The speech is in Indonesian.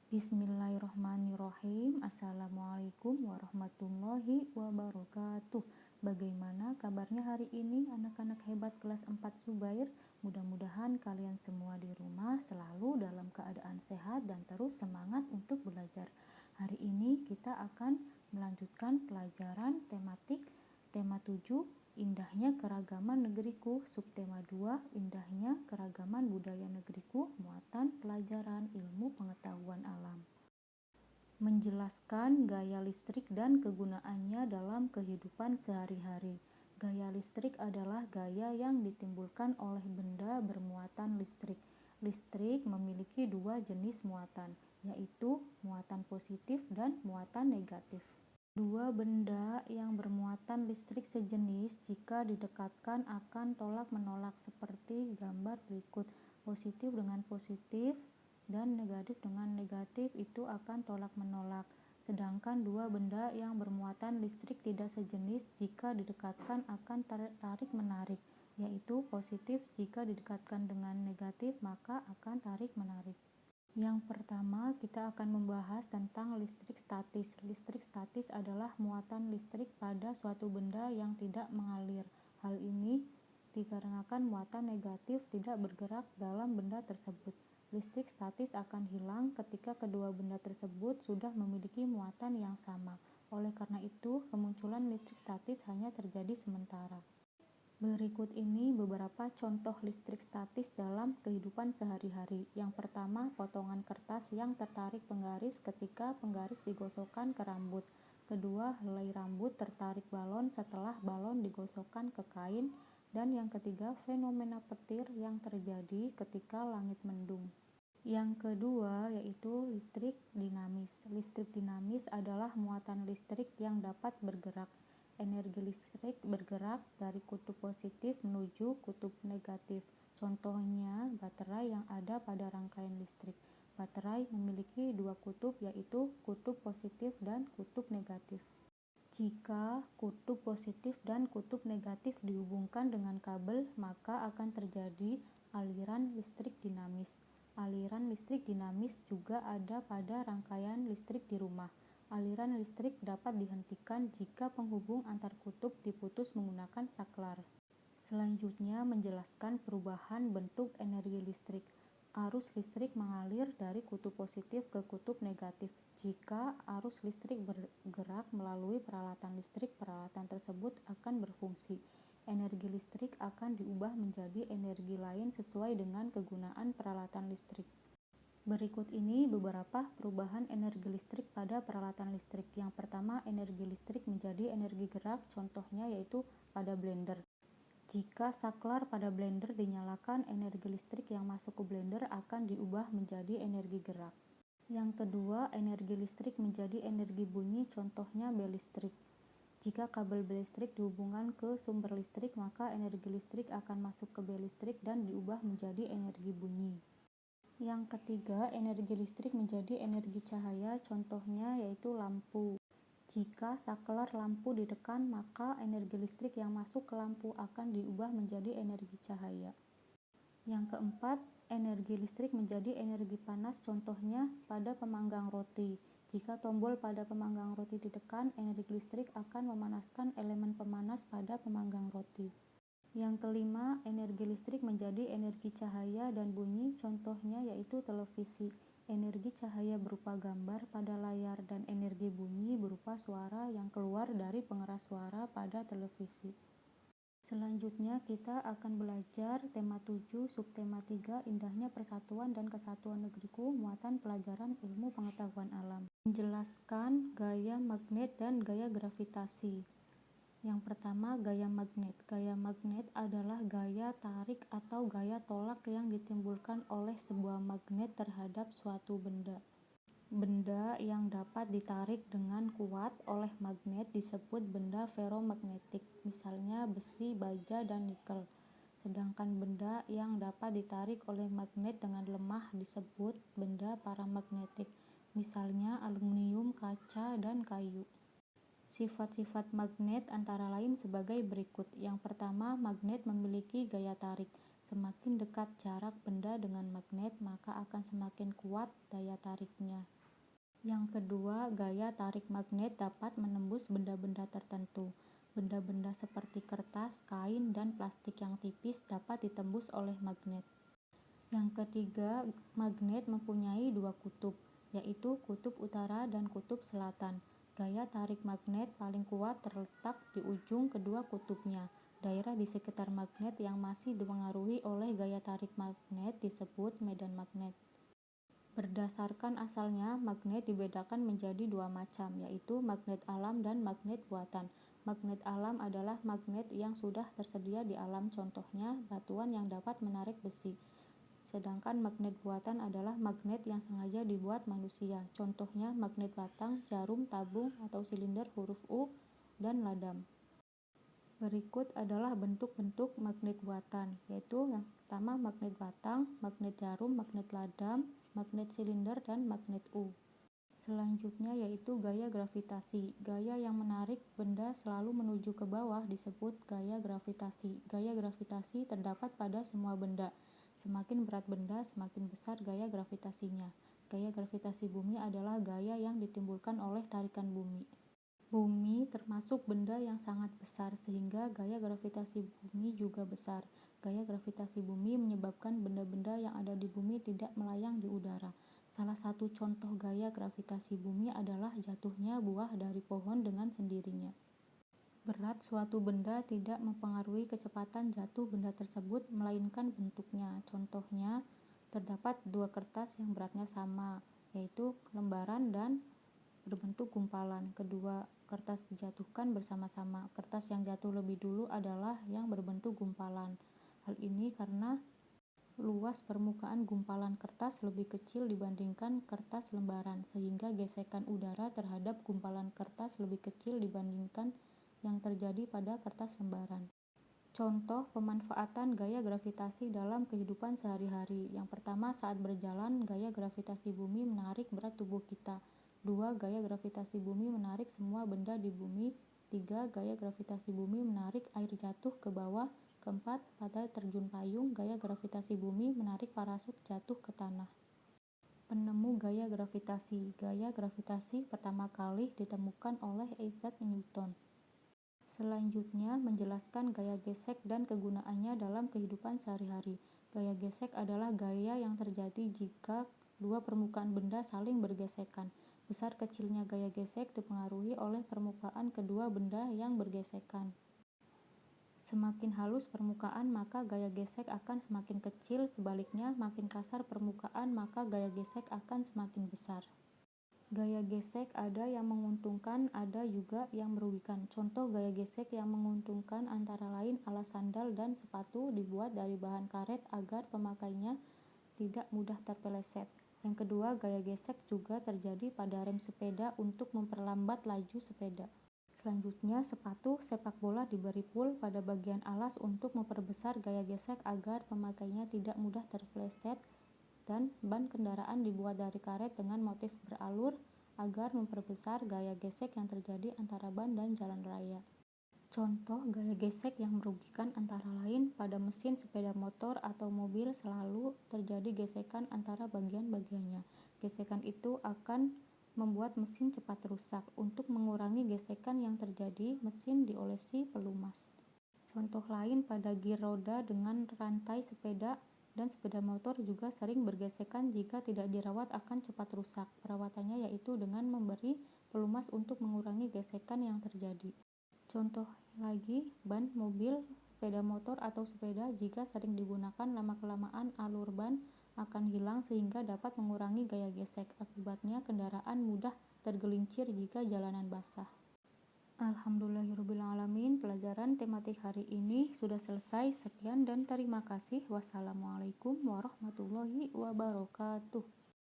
Bismillahirrahmanirrahim. Assalamualaikum warahmatullahi wabarakatuh. Bagaimana kabarnya hari ini anak-anak hebat kelas 4 Zubair? Mudah-mudahan kalian semua di rumah selalu dalam keadaan sehat dan terus semangat untuk belajar. Hari ini kita akan melanjutkan pelajaran tematik tema 7, Indahnya Keragaman Negeriku, subtema 2, Indahnya Keragaman Budaya Negeriku, muatan pelajaran ilmu pengetahuan alam. Menjelaskan gaya listrik dan kegunaannya dalam kehidupan sehari-hari. Gaya listrik adalah gaya yang ditimbulkan oleh benda bermuatan listrik. Listrik memiliki dua jenis muatan, yaitu muatan positif dan muatan negatif. Dua benda yang bermuatan listrik sejenis jika didekatkan akan tolak-menolak seperti gambar berikut. Positif dengan positif dan negatif dengan negatif itu akan tolak-menolak. Sedangkan dua benda yang bermuatan listrik tidak sejenis jika didekatkan akan tarik-menarik, yaitu positif jika didekatkan dengan negatif maka akan tarik-menarik. Yang pertama, kita akan membahas tentang listrik statis. Listrik statis adalah muatan listrik pada suatu benda yang tidak mengalir. Hal ini dikarenakan muatan negatif tidak bergerak dalam benda tersebut. Listrik statis akan hilang ketika kedua benda tersebut sudah memiliki muatan yang sama. Oleh karena itu, kemunculan listrik statis hanya terjadi sementara. Berikut ini beberapa contoh listrik statis dalam kehidupan sehari-hari. Yang pertama, potongan kertas yang tertarik penggaris ketika penggaris digosokkan ke rambut. Kedua, helai rambut tertarik balon setelah balon digosokkan ke kain. Dan yang ketiga, fenomena petir yang terjadi ketika langit mendung. Yang kedua yaitu listrik dinamis. Listrik dinamis adalah muatan listrik yang dapat bergerak. Energi listrik bergerak dari kutub positif menuju kutub negatif. Contohnya baterai yang ada pada rangkaian listrik. Baterai memiliki dua kutub yaitu kutub positif dan kutub negatif. Jika kutub positif dan kutub negatif dihubungkan dengan kabel, maka akan terjadi aliran listrik dinamis. Aliran listrik dinamis juga ada pada rangkaian listrik di rumah. Aliran listrik dapat dihentikan jika penghubung antar kutub diputus menggunakan saklar. Selanjutnya menjelaskan perubahan bentuk energi listrik. Arus listrik mengalir dari kutub positif ke kutub negatif. Jika arus listrik bergerak melalui peralatan listrik, peralatan tersebut akan berfungsi. Energi listrik akan diubah menjadi energi lain sesuai dengan kegunaan peralatan listrik. Berikut ini beberapa perubahan energi listrik pada peralatan listrik. Yang pertama, energi listrik menjadi energi gerak, contohnya yaitu pada blender. Jika saklar pada blender dinyalakan, energi listrik yang masuk ke blender akan diubah menjadi energi gerak. Yang kedua, energi listrik menjadi energi bunyi, contohnya bel listrik. Jika kabel bel listrik dihubungkan ke sumber listrik, maka energi listrik akan masuk ke bel listrik dan diubah menjadi energi bunyi. Yang ketiga, energi listrik menjadi energi cahaya, contohnya yaitu lampu. Jika saklar lampu ditekan, maka energi listrik yang masuk ke lampu akan diubah menjadi energi cahaya. Yang keempat, energi listrik menjadi energi panas, contohnya pada pemanggang roti. Jika tombol pada pemanggang roti ditekan, energi listrik akan memanaskan elemen pemanas pada pemanggang roti. Yang kelima, energi listrik menjadi energi cahaya dan bunyi, contohnya yaitu televisi. Energi cahaya berupa gambar pada layar dan energi bunyi berupa suara yang keluar dari pengeras suara pada televisi. Selanjutnya kita akan belajar tema 7, subtema 3, Indahnya Persatuan dan Kesatuan Negeriku, muatan pelajaran ilmu pengetahuan alam. Menjelaskan gaya magnet dan gaya gravitasi. Yang pertama, gaya magnet. Gaya magnet adalah gaya tarik atau gaya tolak yang ditimbulkan oleh sebuah magnet terhadap suatu benda. Benda yang dapat ditarik dengan kuat oleh magnet disebut benda ferromagnetik, misalnya besi, baja, dan nikel. Sedangkan benda yang dapat ditarik oleh magnet dengan lemah disebut benda paramagnetik, misalnya aluminium, kaca, dan kayu. Sifat-sifat magnet antara lain sebagai berikut. Yang pertama, magnet memiliki gaya tarik. Semakin dekat jarak benda dengan magnet, maka akan semakin kuat daya tariknya. Yang kedua, gaya tarik magnet dapat menembus benda-benda tertentu. Benda-benda seperti kertas, kain, dan plastik yang tipis dapat ditembus oleh magnet. Yang ketiga, magnet mempunyai dua kutub, yaitu kutub utara dan kutub selatan. Gaya tarik magnet paling kuat terletak di ujung kedua kutubnya. Daerah di sekitar magnet yang masih dipengaruhi oleh gaya tarik magnet disebut medan magnet. Berdasarkan asalnya, magnet dibedakan menjadi dua macam, yaitu magnet alam dan magnet buatan. Magnet alam adalah magnet yang sudah tersedia di alam, contohnya batuan yang dapat menarik besi. Sedangkan magnet buatan adalah magnet yang sengaja dibuat manusia, contohnya magnet batang, jarum, tabung, atau silinder huruf U, dan ladam. Berikut adalah bentuk-bentuk magnet buatan, yaitu yang pertama magnet batang, magnet jarum, magnet ladam, magnet silinder, dan magnet U. Selanjutnya yaitu gaya gravitasi. Gaya yang menarik benda selalu menuju ke bawah disebut gaya gravitasi. Gaya gravitasi terdapat pada semua benda. Semakin berat benda, semakin besar gaya gravitasinya. Gaya gravitasi bumi adalah gaya yang ditimbulkan oleh tarikan bumi. Bumi termasuk benda yang sangat besar, sehingga gaya gravitasi bumi juga besar. Gaya gravitasi bumi menyebabkan benda-benda yang ada di bumi tidak melayang di udara. Salah satu contoh gaya gravitasi bumi adalah jatuhnya buah dari pohon dengan sendirinya. Berat suatu benda tidak mempengaruhi kecepatan jatuh benda tersebut, melainkan bentuknya. Contohnya, terdapat dua kertas yang beratnya sama, yaitu lembaran dan berbentuk gumpalan. Kedua kertas dijatuhkan bersama-sama. Kertas yang jatuh lebih dulu adalah yang berbentuk gumpalan. Hal ini karena luas permukaan gumpalan kertas lebih kecil dibandingkan kertas lembaran, sehingga gesekan udara terhadap gumpalan kertas lebih kecil dibandingkan yang terjadi pada kertas lembaran. Contoh pemanfaatan gaya gravitasi dalam kehidupan sehari-hari. Yang pertama, saat berjalan, gaya gravitasi bumi menarik berat tubuh kita. 2. Gaya gravitasi bumi menarik semua benda di bumi. 3. Gaya gravitasi bumi menarik air jatuh ke bawah. Keempat, pada terjun payung, gaya gravitasi bumi menarik parasut jatuh ke tanah. Penemu gaya gravitasi. Gaya gravitasi pertama kali ditemukan oleh Isaac Newton. Selanjutnya, menjelaskan gaya gesek dan kegunaannya dalam kehidupan sehari-hari. Gaya gesek adalah gaya yang terjadi jika dua permukaan benda saling bergesekan. Besar kecilnya gaya gesek dipengaruhi oleh permukaan kedua benda yang bergesekan. Semakin halus permukaan, maka gaya gesek akan semakin kecil. Sebaliknya, makin kasar permukaan, maka gaya gesek akan semakin besar. Gaya gesek ada yang menguntungkan, ada juga yang merugikan. Contoh gaya gesek yang menguntungkan antara lain alas sandal dan sepatu dibuat dari bahan karet agar pemakainya tidak mudah terpeleset. Yang kedua, gaya gesek juga terjadi pada rem sepeda untuk memperlambat laju sepeda. Selanjutnya, sepatu sepak bola diberi pul pada bagian alas untuk memperbesar gaya gesek agar pemakainya tidak mudah terpeleset, dan ban kendaraan dibuat dari karet dengan motif beralur agar memperbesar gaya gesek yang terjadi antara ban dan jalan raya. Contoh gaya gesek yang merugikan antara lain pada mesin sepeda motor atau mobil selalu terjadi gesekan antara bagian-bagiannya. Gesekan itu akan membuat mesin cepat rusak. Untuk mengurangi gesekan yang terjadi, mesin diolesi pelumas. Contoh lain pada gir roda dengan rantai sepeda dan sepeda motor juga sering bergesekan jika tidak dirawat akan cepat rusak. Perawatannya yaitu dengan memberi pelumas untuk mengurangi gesekan yang terjadi. Contoh lagi, ban mobil, sepeda motor atau sepeda jika sering digunakan lama-kelamaan alur ban akan hilang sehingga dapat mengurangi gaya gesek. Akibatnya kendaraan mudah tergelincir jika jalanan basah. Alhamdulillahirrabbilalamin, pelajaran tematik hari ini sudah selesai. Sekian dan terima kasih. Wassalamualaikum warahmatullahi wabarakatuh.